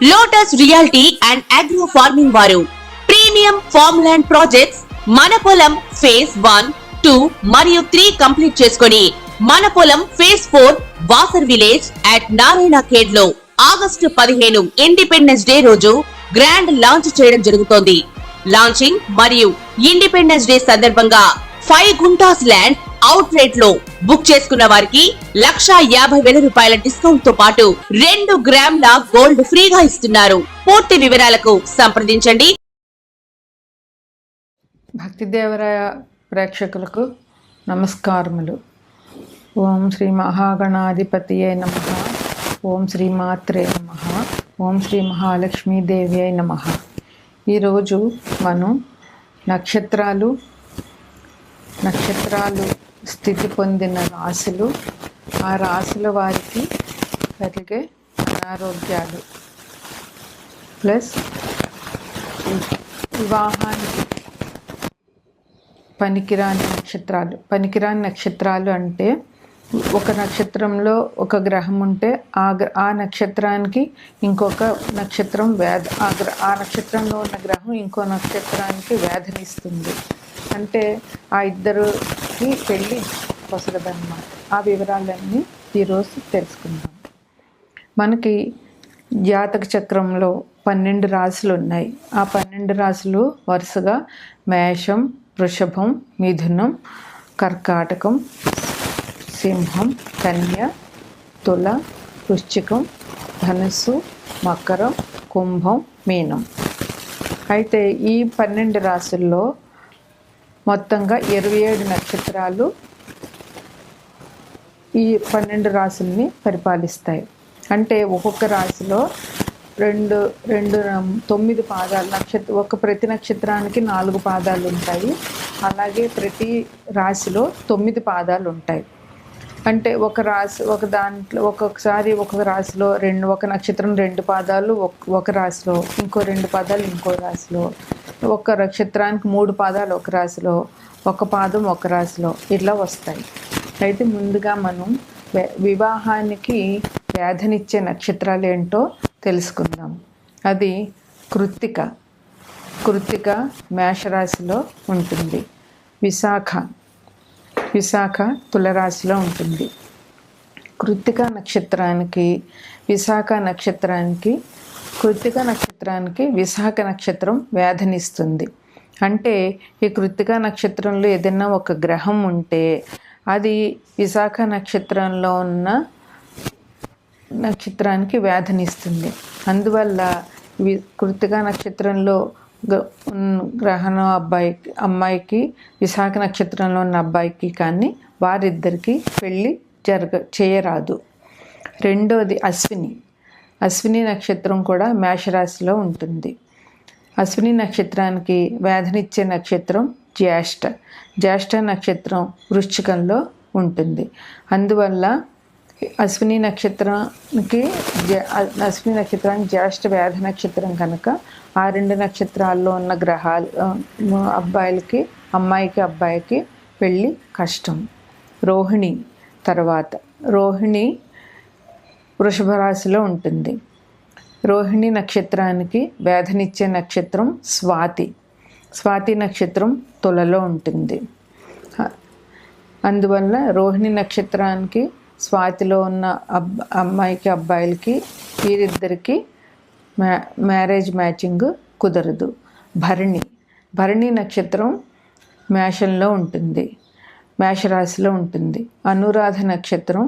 Lotus reality and agro farming వారు premium farm land projects మన పొలం ఫేజ్ 1, 2 మరియు 3 కంప్లీట్ చేసుకొని మన పొలం phase 4 Wasar village at Narayana Khed లో ఆగస్టు 15 ఇండిపెండెన్స్ డే రోజు గ్రాండ్ లాంచ్ చేయడం జరుగుతోంది. లాంచింగ్ మరియు ఇండిపెండెన్స్ డే సందర్భంగా 5 గుంటాస్ ల్యాండ్ అవుట్ రేట్ లో బుక్ చేసుకున్న వారికి 1,50,000 రూపాయల డిస్కౌంట్ తో పాటు 2 గ్రాముల గోల్డ్ ఫ్రీగా ఇస్తున్నారు. పూర్తి వివరాలకు సంప్రదించండి. భక్తి దేవరాయ ప్రేక్షకులకు నమస్కారములు. ఓం శ్రీ మహాగణాధిపతియే నమః. ఓం శ్రీ మాత్రే నమః. ఓం శ్రీ మహాలక్ష్మీదేవి నమః. ఈరోజు మనం నక్షత్రాలు స్థితి పొందిన రాశులు, ఆ రాశుల వారికి కలిగే అనారోగ్యాలు ప్లస్ వివాహానికి పనికిరాని నక్షత్రాలు అంటే ఒక నక్షత్రంలో ఒక గ్రహం ఉంటే ఆ నక్షత్రానికి ఇంకొక నక్షత్రం ఆ నక్షత్రంలో ఉన్న గ్రహం ఇంకో నక్షత్రానికి వేధనిస్తుంది. అంటే ఆ ఇద్దరికి పెళ్ళి పొసగదన్నమాట. ఆ వివరాలన్నీ ఈరోజు తెలుసుకుందాం. మనకి జాతక చక్రంలో 12 రాశులు ఉన్నాయి. ఆ 12 రాశులు వరుసగా మేషం, వృషభం, మిథునం, కర్కాటకం, సింహం, కన్య, తుల, వృశ్చికం, ధనుస్సు, మకరం, కుంభం, మీనం. అయితే ఈ 12 రాశుల్లో మొత్తంగా 27 నక్షత్రాలు ఈ 12 రాశుల్ని పరిపాలిస్తాయి. అంటే ఒక్కొక్క రాశిలో 9 పాదాలు ప్రతి నక్షత్రానికి 4 పాదాలు ఉంటాయి. అలాగే ప్రతి రాశిలో 9 పాదాలు ఉంటాయి. అంటే ఒక్కొక్కసారి ఒక రాశిలో ఒక నక్షత్రం 2 పాదాలు ఒక రాశిలో, ఇంకో 2 పాదాలు ఇంకో రాశిలో, ఒక నక్షత్రానికి 3 పాదాలు ఒక రాశిలో, ఒక పాదం ఒక రాశిలో ఇట్లా వస్తాయి. అయితే ముందుగా మనం వివాహానికి వేధనిచ్చే నక్షత్రాలు ఏంటో తెలుసుకుందాం. అది కృత్తిక మేషరాశిలో ఉంటుంది. విశాఖ తులరాశిలో ఉంటుంది. కృత్తిక నక్షత్రానికి విశాఖ నక్షత్రం వేధనిస్తుంది. అంటే ఈ కృత్తిక నక్షత్రంలో ఏదైనా ఒక గ్రహం ఉంటే అది విశాఖ నక్షత్రంలో ఉన్న నక్షత్రానికి వేధనిస్తుంది. అందువల్ల కృత్తిక నక్షత్రంలో గ్రహణం అమ్మాయికి విశాఖ నక్షత్రంలో ఉన్న అబ్బాయికి కానీ వారిద్దరికి పెళ్ళి చేయరాదు. రెండోది అశ్విని నక్షత్రం కూడా మేషరాశిలో ఉంటుంది. అశ్విని నక్షత్రానికి వేధనిచ్చే నక్షత్రం జ్యేష్ఠ నక్షత్రం వృశ్చికంలో ఉంటుంది. అందువల్ల అశ్విని నక్షత్రానికి జ్యేష్ఠ వేధ నక్షత్రం కనుక ఆ 2 నక్షత్రాల్లో ఉన్న గ్రహాలు అమ్మాయికి పెళ్ళి కష్టం. రోహిణి వృషభ రాశిలో ఉంటుంది. రోహిణి నక్షత్రానికి వేధనిచ్చే నక్షత్రం స్వాతి నక్షత్రం తులలో ఉంటుంది. అందువల్ల రోహిణి నక్షత్రానికి స్వాతిలో ఉన్న అబ్బాయిలకి వీరిద్దరికి మ్యారేజ్ మ్యాచింగ్ కుదరదు. భరణి నక్షత్రం మేషరాశిలో ఉంటుంది. అనురాధ నక్షత్రం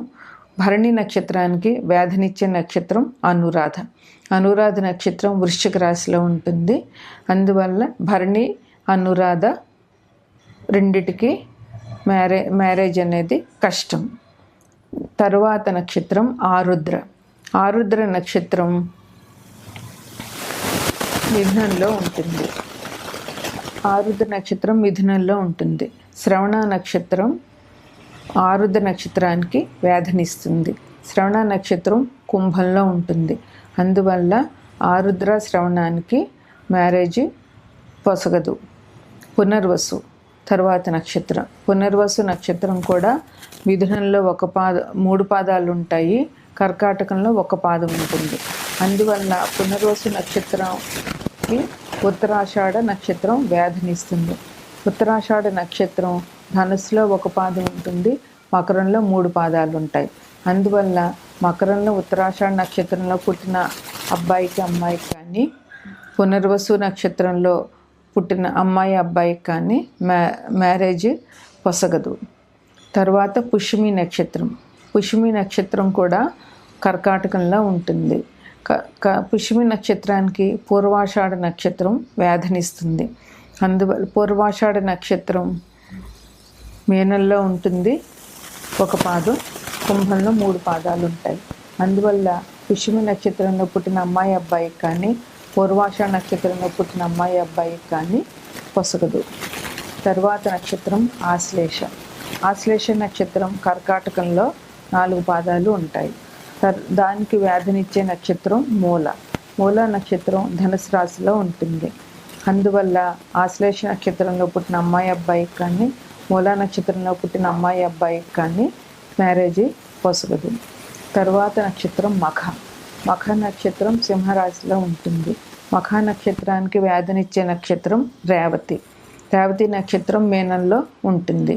భరణి నక్షత్రానికి వేధనిచ్చే నక్షత్రం అనురాధ నక్షత్రం వృశ్చిక రాశిలో ఉంటుంది. అందువల్ల భరణి అనురాధ రెండిటికి మ్యారేజ్ అనేది కష్టం. తరువాత నక్షత్రం ఆరుద్ర నక్షత్రం మిథునంలో ఉంటుంది. శ్రవణ నక్షత్రం ఆరుద్ర నక్షత్రానికి వేధనిస్తుంది. శ్రవణ నక్షత్రం కుంభంలో ఉంటుంది. అందువల్ల ఆరుద్ర శ్రవణానికి మ్యారేజ్ పొసగదు. పునర్వసు నక్షత్రం కూడా మిథునంలో 3 పాదాలు ఉంటాయి. కర్కాటకంలో ఒక పాదం ఉంటుంది. అందువల్ల పునర్వసు నక్షత్రంకి ఉత్తరాషాఢ నక్షత్రం వ్యాధినిస్తుంది. ఉత్తరాషాఢ నక్షత్రం ధనుస్సులో ఒక పాదం ఉంటుంది, మకరంలో 3 పాదాలు ఉంటాయి. అందువల్ల మకరంలో ఉత్తరాషాఢ నక్షత్రంలో పుట్టిన అబ్బాయికి అమ్మాయికి కానీ, పునర్వసు నక్షత్రంలో పుట్టిన అమ్మాయి అబ్బాయికి కానీ మ్యారేజ్ పొసగదు. తర్వాత పుష్యమి నక్షత్రం. పుష్యమి నక్షత్రం కూడా కర్కాటకంలో ఉంటుంది. పుష్యమి నక్షత్రానికి పూర్వాషాఢ నక్షత్రం వ్యాధనిస్తుంది. అందువల్ల పూర్వాషాఢ నక్షత్రం మీనంలో ఉంటుంది, ఒక పాదం, కుంభంలో 3 పాదాలు ఉంటాయి. అందువల్ల పుష్యమి నక్షత్రంలో పుట్టిన అమ్మాయి అబ్బాయికి కానీ, పూర్వాషాఢ నక్షత్రంలో పుట్టిన అమ్మాయి అబ్బాయికి కానీ పొసగదు. తర్వాత నక్షత్రం ఆశ్లేష. ఆశ్లేష నక్షత్రం కర్కాటకంలో 4 పాదాలు ఉంటాయి. దానికి వ్యాధినిచ్చే నక్షత్రం మూల. మూల నక్షత్రం ధనుసు రాశిలో ఉంటుంది. అందువల్ల ఆశ్లేష నక్షత్రంలో పుట్టిన అమ్మాయి అబ్బాయికి కానీ, మూల నక్షత్రంలో పుట్టిన అమ్మాయి అబ్బాయికి కానీ మ్యారేజ్ పొసగదు. తర్వాత నక్షత్రం మఖ. మఖ నక్షత్రం సింహరాశిలో ఉంటుంది. మఖ నక్షత్రానికి వ్యాధినిచ్చే నక్షత్రం రేవతి. రేవతి నక్షత్రం మీనంలో ఉంటుంది.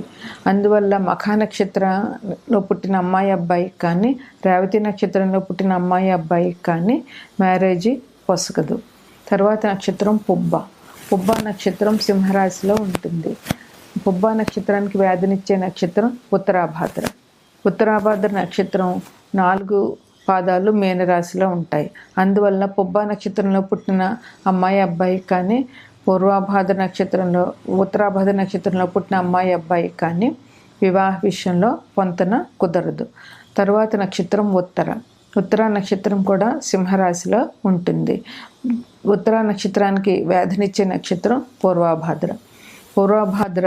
అందువల్ల మఖ నక్షత్రంలో పుట్టిన అమ్మాయి అబ్బాయికి కానీ, రేవతి నక్షత్రంలో పుట్టిన అమ్మాయి అబ్బాయికి కానీ మ్యారేజ్ పొసగదు. తర్వాత నక్షత్రం పుబ్బ. పుబ్బ నక్షత్రం సింహరాశిలో ఉంటుంది. పుబ్బ నక్షత్రానికి వ్యాధినిచ్చే నక్షత్రం ఉత్తరాభాద్ర. ఉత్తరాభాద్ర నక్షత్రం 4 పాదాలు మీనరాశిలో ఉంటాయి. అందువల్ల పుబ్బ నక్షత్రంలో పుట్టిన అమ్మాయి అబ్బాయికి కానీ, పూర్వాభాద్ర నక్షత్రంలో ఉత్తరాభాద్ర నక్షత్రంలో పుట్టిన అమ్మాయి అబ్బాయికి కానీ వివాహ విషయంలో పొంతన కుదరదు. తర్వాత నక్షత్రం ఉత్తర. ఉత్తర నక్షత్రం కూడా సింహరాశిలో ఉంటుంది. ఉత్తర నక్షత్రానికి వ్యాధినిచ్చే నక్షత్రం పూర్వాభాద్ర. పూర్వభాద్ర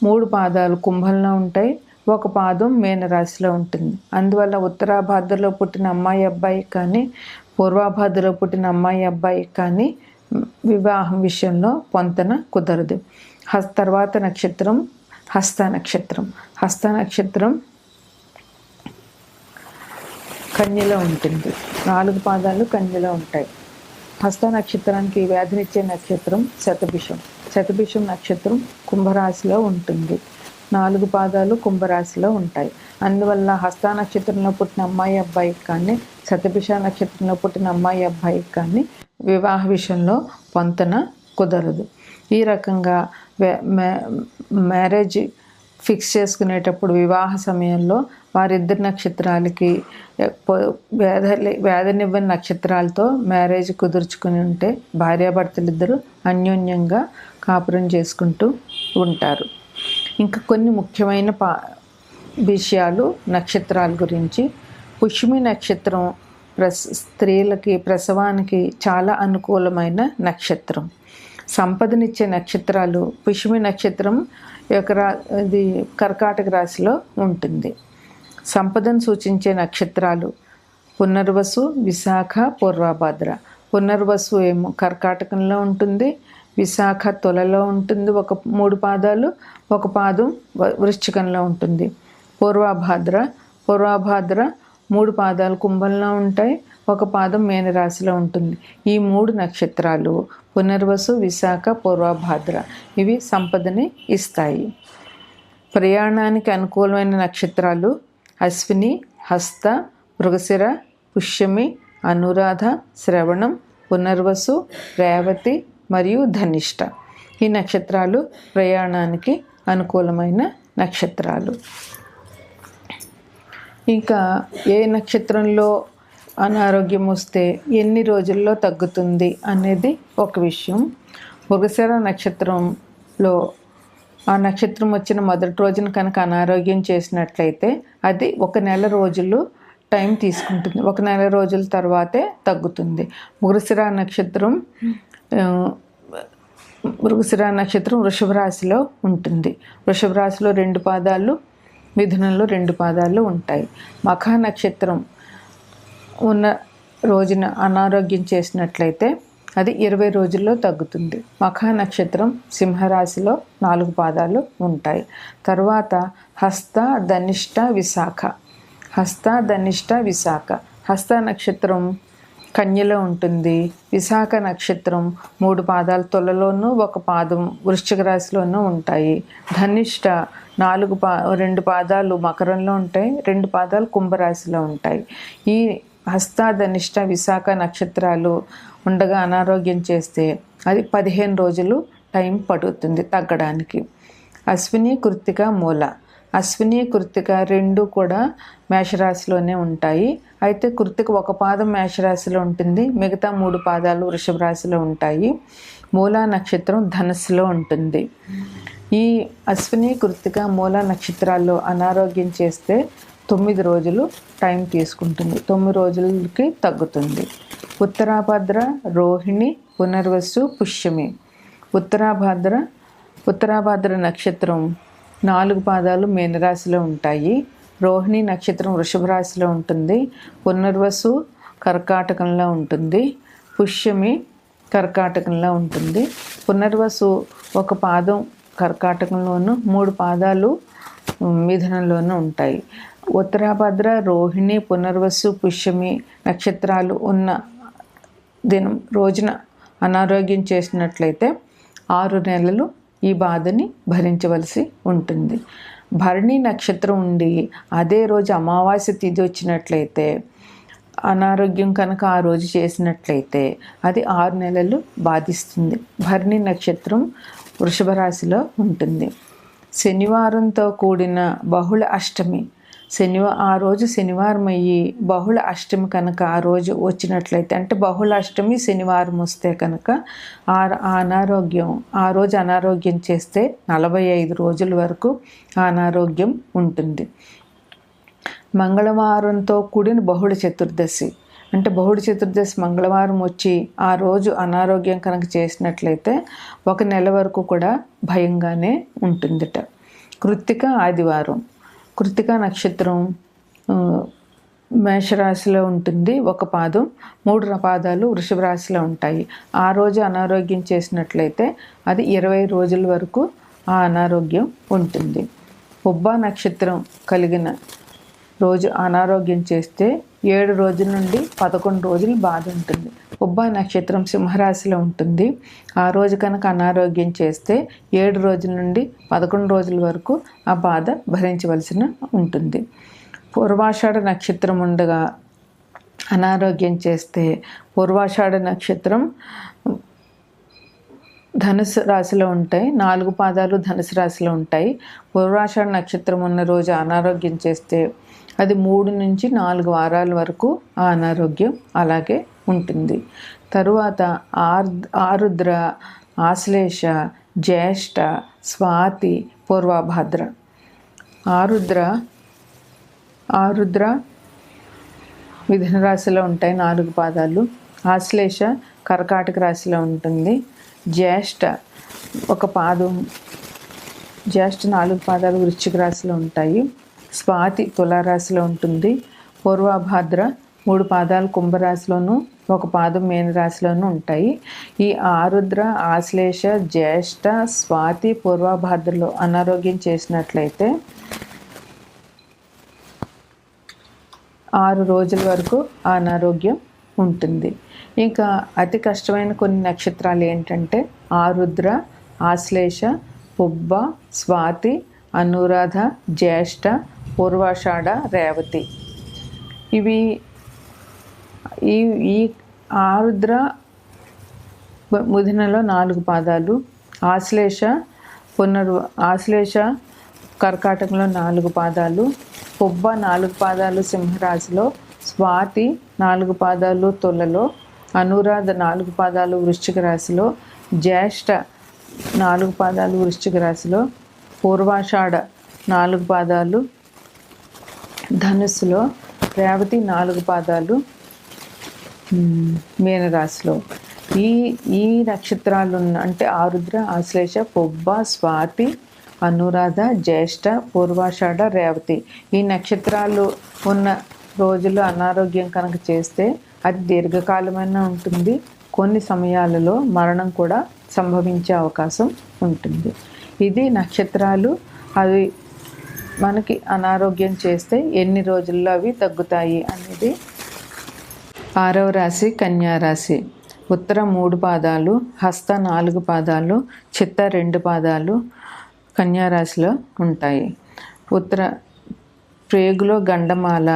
3 పాదాలు కుంభంలో ఉంటాయి, ఒక పాదం మీనరాశిలో ఉంటుంది. అందువల్ల ఉత్తరాభాద్రలో పుట్టిన అమ్మాయి అబ్బాయికి కానీ, పూర్వభాద్రలో పుట్టిన అమ్మాయి అబ్బాయికి కానీ వివాహం విషయంలో పొంతన కుదరదు. తర్వాత నక్షత్రం హస్త నక్షత్రం. హస్త నక్షత్రం కన్యలో ఉంటుంది. 4 పాదాలు కన్యలో ఉంటాయి. హస్త నక్షత్రానికి వ్యాధినిచ్చే నక్షత్రం శతభిషం. శతభిషం నక్షత్రం కుంభరాశిలో ఉంటుంది. 4 పాదాలు కుంభరాశిలో ఉంటాయి. అందువల్ల హస్త నక్షత్రంలో పుట్టిన అమ్మాయి అబ్బాయికి కానీ, శతభిష నక్షత్రంలో పుట్టిన అమ్మాయి అబ్బాయికి కానీ వివాహ విషయంలో పొంతన కుదరదు. ఈ రకంగా మ్యారేజ్ ఫిక్స్ చేసుకునేటప్పుడు వివాహ సమయంలో వారిద్దరి నక్షత్రాలకి వేదనివ్వని నక్షత్రాలతో మ్యారేజ్ కుదుర్చుకుని ఉంటే భార్యాభర్తలిద్దరూ అన్యోన్యంగా కాపురం చేసుకుంటూ ఉంటారు. ఇంకా కొన్ని ముఖ్యమైన విషయాలు నక్షత్రాల గురించి. పుష్యమి నక్షత్రం స్త్రీలకి ప్రసవానికి చాలా అనుకూలమైన నక్షత్రం. సంపదనిచ్చే నక్షత్రాలు పుష్యమి నక్షత్రం ఇది కర్కాటక రాశిలో ఉంటుంది. సంపదను సూచించే నక్షత్రాలు పునర్వసు, విశాఖ, పూర్వభాద్ర. పునర్వసు ఏమో కర్కాటకంలో ఉంటుంది, విశాఖ తులలో ఉంటుంది, 3 పాదాలు, ఒక పాదం వృశ్చికంలో ఉంటుంది. పూర్వభాద్ర 3 పాదాలు కుంభంలో ఉంటాయి, ఒక పాదం మీనరాశిలో ఉంటుంది. ఈ 3 నక్షత్రాలు పునర్వసు, విశాఖ, పూర్వభాద్ర ఇవి సంపదని ఇస్తాయి. ప్రయాణానికి అనుకూలమైన నక్షత్రాలు అశ్విని, హస్త, మృగశిర, పుష్యమి, అనురాధ, శ్రవణం, పునర్వసు, రేవతి మరియు ధనిష్ట. ఈ నక్షత్రాలు ప్రయాణానికి అనుకూలమైన నక్షత్రాలు. ఇంకా ఏ నక్షత్రంలో అనారోగ్యం వస్తే ఎన్ని రోజుల్లో తగ్గుతుంది అనేది ఒక విషయం. మృగశిర నక్షత్రంలో ఆ నక్షత్రం వచ్చిన మొదటి రోజున కనుక అనారోగ్యం చేసినట్లయితే అది 1 నెల రోజులు టైం తీసుకుంటుంది. 1 నెల రోజుల తర్వాతే తగ్గుతుంది. మృగశిర నక్షత్రం వృషభ రాశిలో ఉంటుంది. వృషభ రాశిలో 2 పాదాలు, మిథునంలో 2 పాదాలు ఉంటాయి. మఖ నక్షత్రం ఉన్న రోజున అనారోగ్యం చేసినట్లయితే అది 20 రోజుల్లో తగ్గుతుంది. మఖ నక్షత్రం సింహరాశిలో 4 పాదాలు ఉంటాయి. తర్వాత హస్త, ధనిష్ట, విశాఖ. హస్త, ధనిష్ట, విశాఖ. హస్త నక్షత్రం కన్యలో ఉంటుంది. విశాఖ నక్షత్రం 3 పాదాలు తులలోనూ 1 పాదం వృశ్చిక రాశిలోనూ ఉంటాయి. ధనిష్ట 2 పాదాలు మకరంలో ఉంటాయి, 2 పాదాలు కుంభరాశిలో ఉంటాయి. ఈ హస్త, ధనిష్ట, విశాఖ నక్షత్రాలు ఉండగా అనారోగ్యం చేస్తే అది 15 రోజులు టైం పడుతుంది తగ్గడానికి. అశ్విని, కృత్తిక, మూల. అశ్విని, కృత్తిక 2 కూడా మేషరాశిలోనే ఉంటాయి. అయితే కృత్తిక 1 పాదం మేషరాశిలో ఉంటుంది, మిగతా 3 పాదాలు వృషభ రాశిలో ఉంటాయి. మూలా నక్షత్రం ధనుస్సులో ఉంటుంది. ఈ అశ్విని, కృత్తిక, మూల నక్షత్రాల్లో అనారోగ్యం చేస్తే 9 రోజులు టైం తీసుకుంటుంది, 9 రోజులకి తగ్గుతుంది. ఉత్తరాభద్ర, రోహిణి, పునర్వసు, పుష్యమి. ఉత్తరాభద్ర నక్షత్రం 4 పాదాలు మీనరాశిలో ఉంటాయి. రోహిణి నక్షత్రం వృషభ రాశిలో ఉంటుంది. పునర్వసు కర్కాటకంలో ఉంటుంది. పుష్యమి కర్కాటకంలో ఉంటుంది. పునర్వసు 1 పాదం కర్కాటకంలోను, 3 పాదాలు మిథునంలోనూ ఉంటాయి. ఉత్తరాభద్ర, రోహిణి, పునర్వసు, పుష్యమి నక్షత్రాలు ఉన్న రోజున అనారోగ్యం చేసినట్లయితే 6 నెలలు ఈ బాధని భరించవలసి ఉంటుంది. భరణి నక్షత్రం ఉండి అదే రోజు అమావాస్య తిథి వచ్చినట్లయితే అనారోగ్యం కనుక ఆ రోజు చేసినట్లయితే అది 6 నెలలు బాధిస్తుంది. భరణి నక్షత్రం వృషభ రాశిలో ఉంటుంది. శనివారంతో కూడిన బహుళ అష్టమి, ఆ రోజు శనివారం అయ్యి బహుళ అష్టమి కనుక ఆ రోజు వచ్చినట్లయితే, అంటే బహుళ అష్టమి శనివారం వస్తే కనుక ఆ రోజు అనారోగ్యం చేస్తే 45 రోజుల వరకు అనారోగ్యం ఉంటుంది. మంగళవారంతో కూడిన బహుళ చతుర్దశి, అంటే బహుళ చతుర్దశి మంగళవారం వచ్చి ఆ రోజు అనారోగ్యం కనుక చేసినట్లయితే 1 నెల వరకు కూడా భయంగానే ఉంటుందిట. కృత్తిక ఆదివారం. కృత్తిక నక్షత్రం మేషరాశిలో ఉంటుంది, 1 పాదం, 3 పాదాలు వృషభ రాశిలో ఉంటాయి. ఆ రోజు అనారోగ్యం చేసినట్లయితే అది 20 రోజుల వరకు ఆ అనారోగ్యం ఉంటుంది. పుబ్బ నక్షత్రం కలిగిన రోజు అనారోగ్యం చేస్తే 7 రోజుల నుండి 11 రోజులు బాధ ఉంటుంది. పుబ్బ నక్షత్రం సింహరాశిలో ఉంటుంది. ఆ రోజు కనుక అనారోగ్యం చేస్తే 7 రోజుల నుండి 11 రోజుల వరకు ఆ బాధ భరించవలసిన ఉంటుంది. పూర్వాషాఢ నక్షత్రం ఉండగా అనారోగ్యం చేస్తే పూర్వాషాఢ నక్షత్రం ధనుసు రాశిలో ఉంటాయి, 4 పాదాలు ధనుసు రాశిలో ఉంటాయి. పూర్వాషాఢ నక్షత్రం ఉన్న రోజు అనారోగ్యం చేస్తే అది 3 నుంచి 4 వారాల వరకు ఆ అనారోగ్యం అలాగే ఉంటుంది. తరువాత ఆరుద్ర, ఆశ్లేష, జ్యేష్ఠ, స్వాతి, పూర్వభాద్ర. ఆరుద్ర మిథున రాశిలో ఉంటాయి, 4 పాదాలు. ఆశ్లేష కర్కాటక రాశిలో ఉంటుంది. జ్యేష్ఠ 1 పాదం, జ్యేష్ఠ 4 పాదాలు వృశ్చిక రాశిలో ఉంటాయి. స్వాతి తులారాశిలో ఉంటుంది. పూర్వభాద్ర 3 పాదాలు కుంభరాశిలోను, 1 పాదం మీనరాశిలోనూ ఉంటాయి. ఈ ఆరుద్ర, ఆశ్లేష, జ్యేష్ఠ, స్వాతి, పూర్వభాద్రలో అనారోగ్యం చేసినట్లయితే 6 రోజుల వరకు ఆ అనారోగ్యం ఉంటుంది. ఇంకా అతి కష్టమైన కొన్ని నక్షత్రాలు ఏంటంటే ఆరుద్ర, ఆశ్లేష, పుబ్బ, స్వాతి, అనురాధ, జ్యేష్ఠ, పూర్వాషాఢ, రేవతి. ఈ ఆరుద్ర మిథునలో 4 పాదాలు, ఆశ్లేష కర్కాటకంలో 4 పాదాలు, పుబ్బ 4 పాదాలు సింహరాశిలో, స్వాతి 4 పాదాలు తులలో, అనురాధ 4 పాదాలు వృశ్చిక రాశిలో, జ్యేష్ఠ 4 పాదాలు వృశ్చిక రాశిలో, పూర్వాషాఢ 4 పాదాలు ధనుస్సులో, రేవతి 4 పాదాలు మీనరాశిలో. ఈ నక్షత్రాలు అంటే ఆరుద్ర, ఆశ్లేష, పుబ్బ, స్వాతి, అనురాధ, జ్యేష్ఠ, పూర్వాషాఢ, రేవతి. ఈ నక్షత్రాలు ఉన్న రోజులు అనారోగ్యం కనుక చేస్తే అది దీర్ఘకాలమైన ఉంటుంది. కొన్ని సమయాలలో మరణం కూడా సంభవించే అవకాశం ఉంటుంది. ఇది నక్షత్రాలు. అవి మనకి అనారోగ్యం చేస్తే ఎన్ని రోజుల్లో అవి తగ్గుతాయి అనేది. 6వ రాశి కన్యా రాశి. ఉత్తర 3 పాదాలు, హస్త 4 పాదాలు, చిత్త 2 పాదాలు కన్యా రాశిలో ఉంటాయి. ఉత్తర ప్రేగులో గండమాల.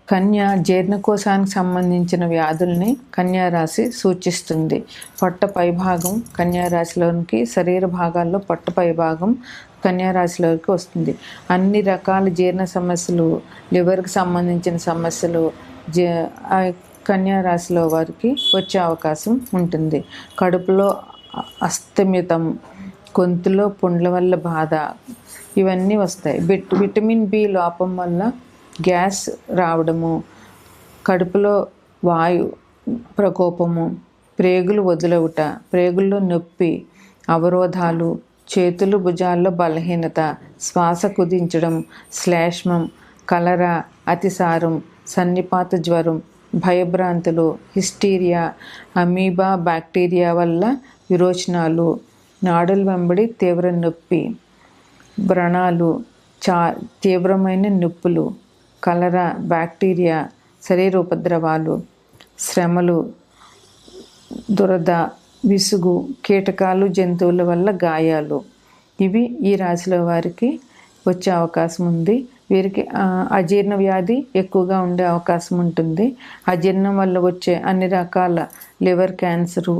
కన్య జీర్ణకోశానికి సంబంధించిన వ్యాధుల్ని కన్యా రాశి సూచిస్తుంది. పొట్ట పైభాగం కన్యా రాశిలోనికి, శరీర భాగాల్లో పొట్ట పైభాగం కన్యా రాశిలోకి వస్తుంది. అన్ని రకాల జీర్ణ సమస్యలు, లివర్కి సంబంధించిన సమస్యలు కన్యా రాశిలో వారికి వచ్చే అవకాశం ఉంటుంది. కడుపులో అస్తమితం, గొంతులో పుండ్ల వల్ల బాధ, ఇవన్నీ వస్తాయి. విటమిన్ బి లోపం వల్ల గ్యాస్ రావడము, కడుపులో వాయు ప్రకోపము, ప్రేగులు వదులవుట, ప్రేగుల్లో నొప్పి, అవరోధాలు, చేతులు భుజాల్లో బలహీనత, శ్వాస కుదించడం, శ్లేష్మం, కలరా, అతిసారం, సన్నిపాత జ్వరం, భయభ్రాంతులు, హిస్టీరియా, అమీబా బ్యాక్టీరియా వల్ల విరోచనాలు, నాడుల వెంబడి తీవ్ర నొప్పి, వ్రణాలు, తీవ్రమైన నొప్పులు, కలరా, బ్యాక్టీరియా, శరీర ఉపద్రవాలు, శ్రమలు, దురద, విసుగు, కీటకాలు, జంతువుల వల్ల గాయాలు, ఇవి ఈ రాశిలో వారికి వచ్చే అవకాశం ఉంది. వీరికి అజీర్ణ వ్యాధి ఎక్కువగా ఉండే అవకాశం ఉంటుంది. అజీర్ణం వల్ల వచ్చే అన్ని రకాల లివర్ క్యాన్సరు,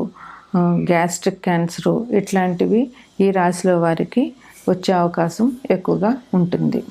గ్యాస్ట్రిక్ క్యాన్సరు, ఇట్లాంటివి ఈ రాశిలో వారికి వచ్చే అవకాశం ఎక్కువగా ఉంటుంది.